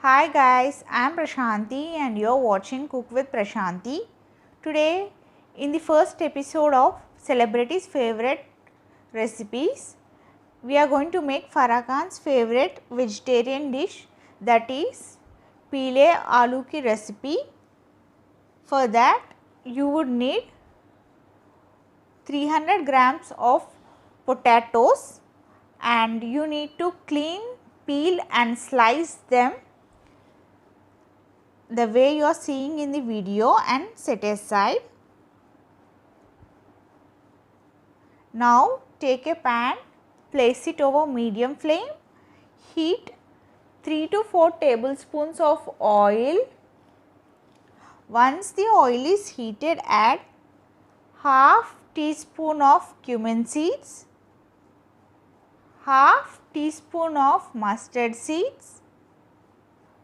Hi guys, I am Prashanthi and you are watching Cook with Prashanthi. Today in the first episode of Celebrities' Favorite Recipes, we are going to make Farah Khan's favorite vegetarian dish, that is Pile Aloo ki recipe. For that you would need 300 grams of potatoes and you need to clean, peel and slice them the way you are seeing in the video and set aside. Now take a pan, place it over medium flame, heat 3 to 4 tablespoons of oil. Once the oil is heated, add half teaspoon of cumin seeds, half teaspoon of mustard seeds,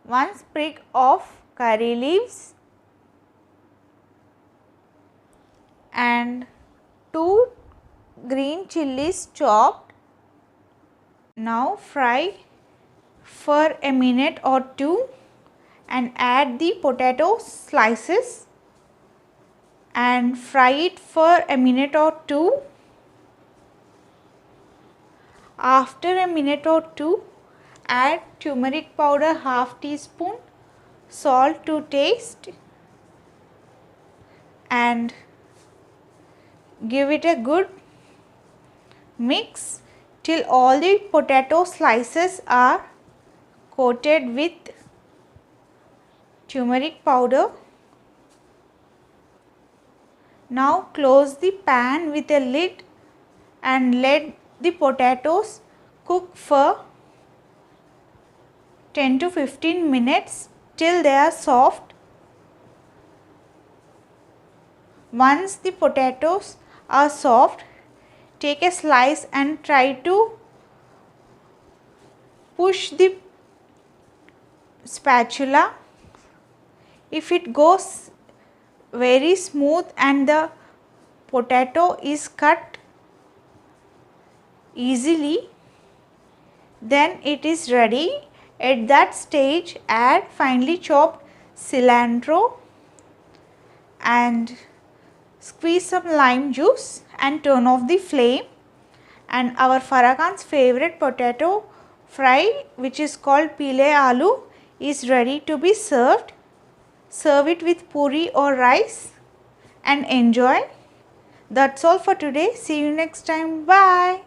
1 sprig of curry leaves and 2 green chillies chopped. Now fry for a minute or two and add the potato slices and fry it for a minute or two. After a minute or two, add turmeric powder half teaspoon, salt to taste and give it a good mix till all the potato slices are coated with turmeric powder. Now close the pan with a lid and let the potatoes cook for 10 to 15 minutes till they are soft. Once the potatoes are soft, take a slice and try to push the spatula. If it goes very smooth and the potato is cut easily, then it is ready. At that stage, add finely chopped cilantro and squeeze some lime juice and turn off the flame, and our Farah Khan's favorite potato fry, which is called Pile Aloo, is ready to be served. Serve it with puri or rice and enjoy. That's all for today. See you next time. Bye.